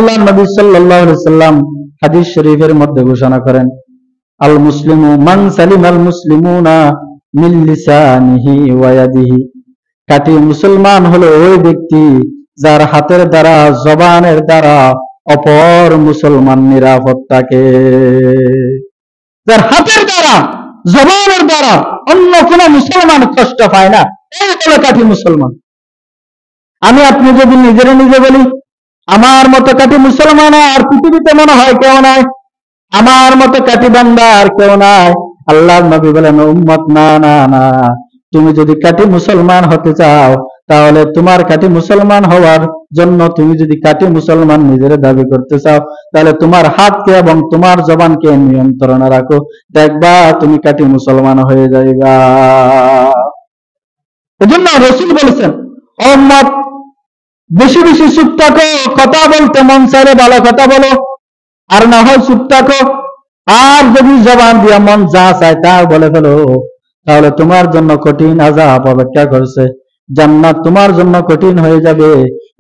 আল্লাহ নবী সাল্লাল্লাহু আলাইহি সাল্লাম হাদিস শরীফের মধ্যে ঘোষণা করেন, আল মুসলিমু মান সালিমাল মুসলিমুনা মিন লিসানিহি ওয়া ইয়াদিহি। খাঁটি মুসলমান হলো ওই ব্যক্তি যার হাতের দ্বারা, জবানের দ্বারা অপর মুসলমান নিরাপদ থাকে। যার হাতের দ্বারা, জবানের দ্বারা অন্য কোন মুসলমান কষ্ট পায় না, এই হলো খাঁটি মুসলমান। আমি আপনি যদি নিজেরা নিজে বলি আমার মতো খাঁটি মুসলমান আর পৃথিবীতে মনে হয় কেউ নাই, আমার মতো খাঁটি বান্দা আর কেউ নাই, আল্লাহর নবী বলেন উম্মত না না না, তুমি যদি খাঁটি মুসলমান হতে চাও তাহলে তোমার খাঁটি মুসলমান হওয়ার জন্য, তুমি যদি খাঁটি মুসলমান নিজের দাবি করতে চাও তাহলে তোমার হাতকে এবং তোমার জবানকে নিয়ন্ত্রণে রাখো, দেখবা তুমি খাঁটি মুসলমান হয়ে যাইবা। এজন্য রাসূল বলেছেন উম্মত বেশি বেশি চুপ থাকো, কথা বলতে মন চাইলে ভালো কথা বলো, আর না হয় চুপ থাকো। আর যদি জবান দিয়া মন যা চায় তা বলে ফেলো, তাহলে তোমার জন্য কঠিন আযাব অপেক্ষা করছে, জান্নাত তোমার জন্য কঠিন হয়ে যাবে।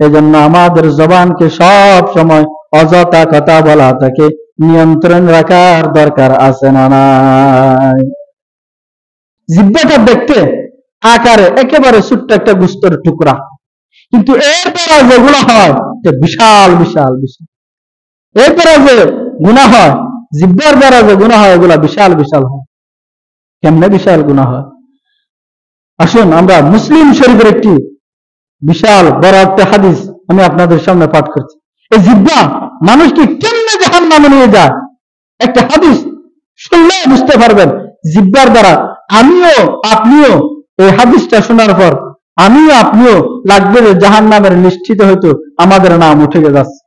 এজন্য আমাদের জবানকে সব সময় অযথা কথা বলা থেকে নিয়ন্ত্রণ রাখার দরকার আছে না নাই? জিহ্বাটা দেখতে আকারে একেবারে ছোট্ট একটা গোশতের টুকরা, কিন্তু এর দ্বারা যেগুলো হয় বিশাল বিশাল বিশাল। এর দ্বারা যে গুনাহ হয়, জিহ্বার দ্বারা যে গুনাহ হয়, এগুলা বিশাল বিশাল হয়। কেমনে বিশাল গুনাহ হয়? আসুন আমরা মুসলিম শরীফের একটি বিশাল বড় একটা হাদিস আমি আপনাদের সামনে পাঠ করছি। এই জিহ্বা মানুষকে কেমনে জাহান্নামে নিয়ে যায়, একটা হাদিস শুনলে বুঝতে পারবেন। জিহ্বার দ্বারা আমিও আপনিও এই হাদিসটা শোনার পর আমিও আপনিও লাগবে যে জাহান্নামের নিশ্চিত হয়তো আমাদের নাম উঠে যাচ্ছে।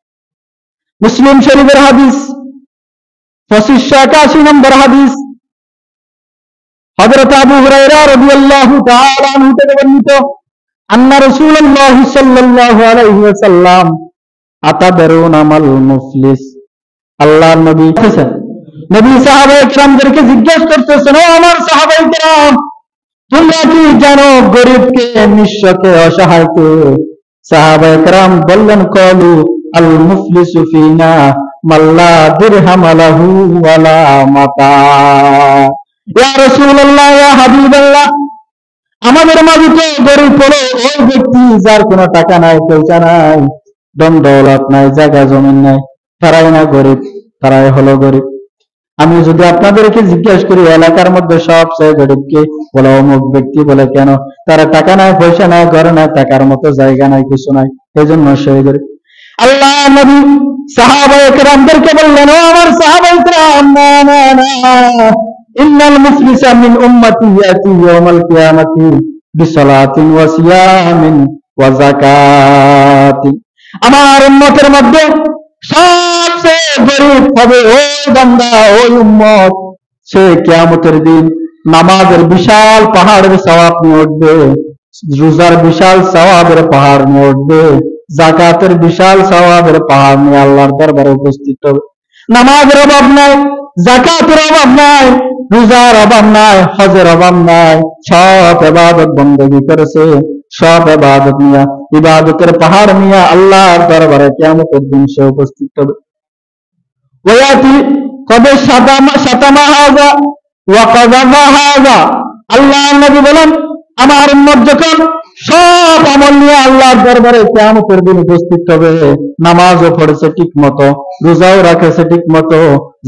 মুসলিম শরীফের হাদিস 2581 নম্বর হাদিস, হযরত আবু হুরায়রা রাদিয়াল্লাহু তাআলা আনহু থেকে বর্ণিত, আন্না রাসূলুল্লাহ সাল্লাল্লাহু আলাইহি ওয়াসাল্লাম আতাদারুনা মাল মুফলিস। আল্লাহর নবী নবী সাহাবায়ে কিরামদেরকে জিজ্ঞাসা করতেছেন, ও আমার সাহাবায়ে কিরাম, তোমরা কি জানো গরিবকে, নিঃস্বকে, অসহায়কে? সাহাবায়ে কিরাম বললেন, ক্বালু আল মুফলিসু ফিনা মাল্লা দিরহাম লাহু ওয়ালা মাতা। ইয়া রাসূলুল্লাহ, ইয়া হাবিবাল্লাহ, আমাদের মাঝে তো গরিব হলো ওই ব্যক্তি যার কোনো টাকা নাই, পয়সা নাই, ধন দৌলত নাই, জায়গা জমিন নাই, তারাই না গরিব, তারাই হলো গরিব। আমি যদি আপনাদেরকে জিজ্ঞাসা করি এলাকার মধ্যে সবচেয়ে গরিবকে, বলে অমুক ব্যক্তি। বলে কেন? তার টাকা নাই, পয়সা নাই, ঘর নাই, টাকার মতো জায়গা নাই, কিছু নাই, এই জন্য সে গরিব। আল্লাহ নবী সাহাবায়ে কেরামদেরকে বললেন, ও আমার সাহাবায়ে কেরাম, না না না, ইন্নাল মুফলিসা মিন উম্মতি ইয়াতি ইয়াউমাল কিয়ামাতি বিসালাতিন ওয়া সিয়ামিন ওয়া যাকাতিন। আমার উম্মতের মধ্যে সবচেয়ে গরিব হবে ওই বান্দা, ওই উম্মত, সে কিয়ামতের দিন নামাজের বিশাল পাহাড়ের সওয়াব নিয়ে উঠবে, রোজার বিশাল সওয়াবের পাহাড় নিয়ে উঠবে, যাকাতের বিশাল সওয়াবের পাহাড় নিয়ে আল্লাহর দরবারে উপস্থিত হবে। নামাজের অভাব নাই, যাকাতের অভাব নাই, রোজার অভাব নাই, হজের অভাব নাই, সব ইবাদত বندگی করেছে, সব ইবাদত নিয়ে, ইবাদতের পাহাড় নিয়ে আল্লাহর দরবারে কিয়ামতের দিন সে উপস্থিত হবে। ওয়ায়াতি কদ শাতামা হাযা ওয়া কাযাবা হাযা। আল্লাহর নবী বলেন, আমার উম্মত যখন সব আমল নিয়ে আল্লাহর দরবারে কিয়ামতের দিন উপস্থিত হবে, নামাজও পড়েছে ঠিক মতো, রোজাও রাখেছে ঠিক মতো,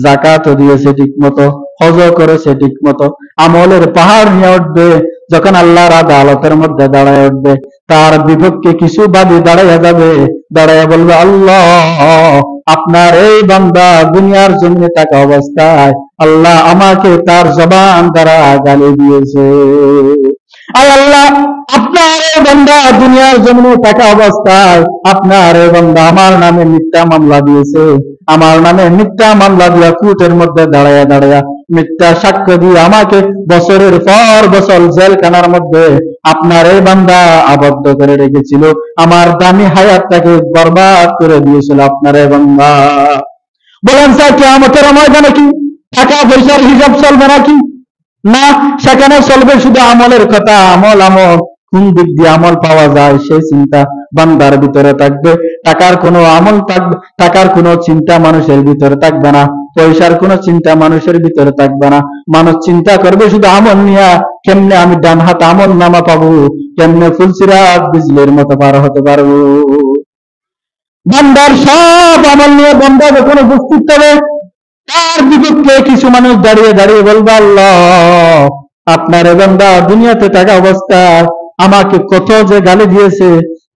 যাকাতও দিয়েছে ঠিক মতো, হজও করেছে ঠিক মতো, আমলের পাহাড় নিয়ে উঠবে, যখন আল্লাহর আদালতের মধ্যে দাঁড়ায় উঠবে, তার বিপক্ষে কিছু বাদী দাঁড়াইয়া যাবে, দাঁড়াইয়া বলবে, আল্লাহ, আপনার এই বান্দা দুনিয়ার জমিনে থাকা অবস্থায় আল্লাহ আমাকে তার জবান দ্বারা গালি দিয়েছে। আয় আল্লাহ, আপনার এই বান্দা দুনিয়ার জমিনে থাকা অবস্থায় আপনার এই বান্দা আমার নামে মিথ্যা মামলা দিয়েছে, আমার নামে মিথ্যা মামলা দিয়া কোর্টের মধ্যে দাঁড়ায়া দাঁড়ায়া মিথ্যা সাক্ষ্য দিয়ে আমাকে বছরের পর বছর জেলখানার মধ্যে আপনার এই বান্দা আবদ্ধ করে রেখেছিল, আমার দামি হায়াতটাকে বরবাদ করে দিয়েছিল আপনার এই বান্দা। বলেন স্যার, কিয়ামতের ময়দানে কি টাকা পয়সার হিসাব চলবে নাকি? না, সেখানে চলবে শুধু আমলের কথা। আমল আমল, কোন দিক দিয়ে আমল পাওয়া যায় সেই চিন্তা বান্দার ভিতরে থাকবে। টাকার কোনো আমল থাকবে, টাকার কোনো চিন্তা মানুষের ভিতরে থাকবে না, পয়সার কোনো চিন্তা মানুষের ভিতরে থাকবে না। মানুষ চিন্তা করবে শুধু আমল নিয়া, কেমনে আমি ডান হাত আমল নামা পাবো, কেমনে ফুলসিরাত বিজলির মতো পার হতে পারবো। বান্দার সব আমল নিয়ে বান্দা যখন উপস্থিত হবে, তার বিপক্ষে কিছু মানুষ দাঁড়িয়ে দাঁড়িয়ে বলবে, আল্লাহ আপনার বান্দা দুনিয়াতে থাকা অবস্থায় আমাকে কত যে গালি দিয়েছে,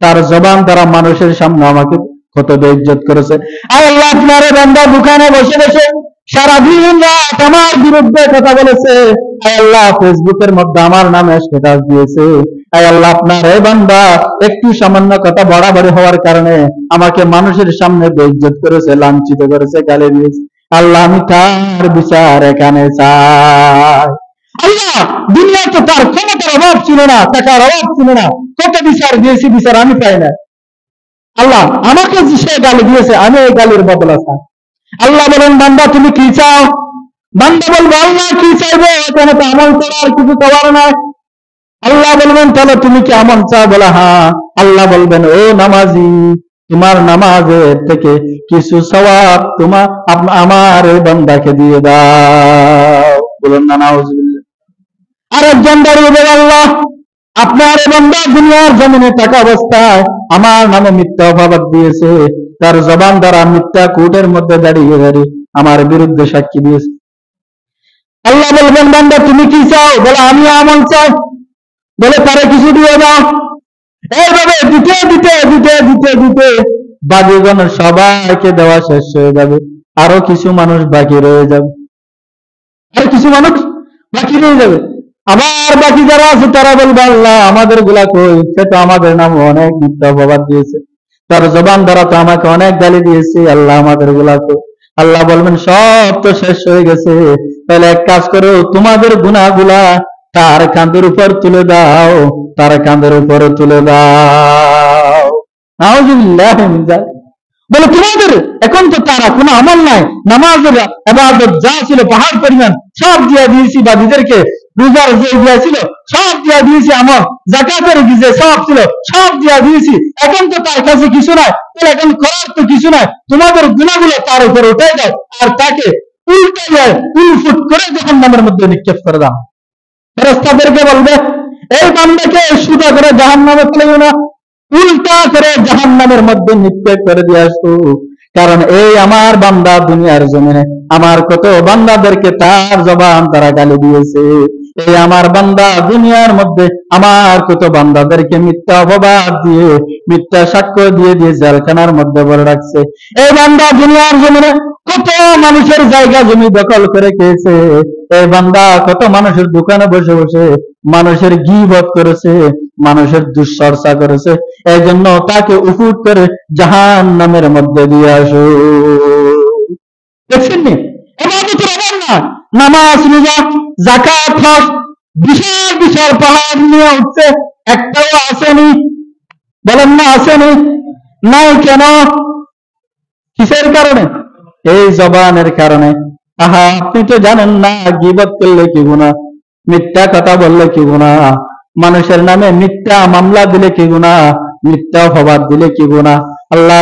তার জবান দ্বারা মানুষের সামনে আমাকে কত বেইজ্জত করেছে। আল্লাহ আপনার বান্দা দোকানে বসে বসে সারাদিন রাত আমার বিরুদ্ধে কথা বলেছে, আল্লাহ ফেসবুকের মধ্যে আমার নামে স্ট্যাটাস দিয়েছে, আল্লাহ আপনার এই বান্দা একটু সামান্য কথা বাড়াবাড়ি হওয়ার কারণে আমাকে মানুষের সামনে বেইজ্জত করেছে, লাঞ্ছিত করেছে, গালি দিয়েছে। আল্লাহ আমি তার বিচার এখানে চাই। আল্লাহ দুনিয়া তো তার ক্ষমতার অভাব ছিল না, টাকার অভাব ছিল না, কত বিচার দিয়েছি, বিচার আমি পাই না। আল্লাহ আমাকে যে সে গালি দিয়েছে, আমি এই গালির বদলা চাই। আল্লাহ বলেন, বান্দা তুমি কি চাও? বান্দা বলবো, আল্লাহ কি চাইবো, এখানে তো আমল করা আর কিছু করার নাই। আল্লাহ বলবেন, তাহলে তুমি কি আমল চাও? বলে হ্যাঁ। আল্লাহ বলবেন, ও নামাজি, তোমার নামাজের থেকে কিছু সওয়াব তোমার আমার এই বান্দাকে দিয়ে দাও। বলুন না নাউজুবিল্লাহ। আরেকজন দাঁড়িয়ে বলে, আল্লাহ আপনার এই বান্দা দুনিয়ার জমিনে থাকা অবস্থায় আমার নামে মিথ্যা অপবাদ দিয়েছে, তার জবান দ্বারা মিথ্যা কোর্টের মধ্যে দাঁড়িয়ে দাঁড়িয়ে আমার বিরুদ্ধে সাক্ষী দিয়েছে। আল্লাহ বলবেন, বান্দা তুমি কি চাও? বলে আমি আমল চাই। বলে তারে কিছু দিয়ে দাও। এইভাবে দিতে দিতে দিতে দিতে দিতে বাকিগণ সবাইকে দেওয়া শেষ হয়ে যাবে, আরো কিছু মানুষ বাকি রয়ে যাবে, আর কিছু মানুষ বাকি রয়ে যাবে। আবার বাকি যারা আছে তারা বলবে, আল্লাহ আমাদের গুলা কই, সে তো আমাদের নাম অনেক মিথ্যা অপবাদ দিয়েছে, তার জবান দ্বারা তো আমাকে অনেক গালি দিয়েছে, আল্লাহ আমাদের গুলা কই। আল্লাহ বলবেন, সব তো শেষ হয়ে গেছে, তাহলে এক কাজ করো, তোমাদের গুনাহগুলা তার কাঁধের উপর তুলে দাও, তার কাঁধের উপর তুলে দাও। নাউজুবিল্লাহ মিন যালিক। বলে তোমাদের এখন তো তারা কোনো আমল নাই, নামাজের ইবাদত যা ছিল পাহাড় পরিমাণ সব দিয়ে দিয়েছি, বাদীদেরকে রোজার যে দিয়েছিল সব দিয়ে দিয়েছি, আমল যাকাতের যে সব ছিল সব দিয়ে দিয়েছি, এখন তো তার কাছে কিছু নাই, তাহলে এখন করার তো কিছু নাই, তোমাদের গুনাহগুলো তার উপর উঠে দাও, আর তাকে উল্টে উলফুট করে জাহান্নামের মধ্যে নিক্ষেপ করে দাও। ফেরেশতাদেরকে বলবে, এই বান্দাকে সোজা করে জাহান্নামে ফেলিও না, উল্টা করে জাহান্নামের মধ্যে নিক্ষেপ করে দিয়ে আসো। কারণ এই আমার বান্দা দুনিয়ার জমিনে আমার কত বান্দাদেরকে তার জবান তারা গালি দিয়েছে, এই আমার বান্দা দুনিয়ার মধ্যে আমার কত বান্দাদেরকে মিথ্যা অপবাদ দিয়ে মিথ্যা সাক্ষ্য দিয়ে দিয়ে জেলখানার মধ্যে বলে রাখছে, এই বান্দা দুনিয়ার জমিনে কত মানুষের জায়গা জমি দখল করে খেয়েছে, এই বান্দা কত মানুষের দোকানে বসে বসে মানুষের গীবত করেছে, মানুষের দুশ্চর্চা করেছে, এই জন্য তাকে উফুট করে জাহান্নামের মধ্যে দিয়ে আসো। দেখছেন নি? ইবাদতের অভাব না, নামাজ রোজা যাকাত হজ বিশাল বিশাল পাহাড় নিয়ে উঠছে, একটাও আসেনি। বলেন না আসেনি? নাই কেন? কিসের কারণে? এই জবানের কারণে। আহা আপনি তো জানেন না গীবত করলে কি গুনাহ, মিথ্যা কথা বললে কি গুনাহ, মানুষের নামে মিথ্যা মামলা দিলে কি গুনাহ, মিথ্যা অপবাদ দিলে কি গুনাহ। আল্লাহ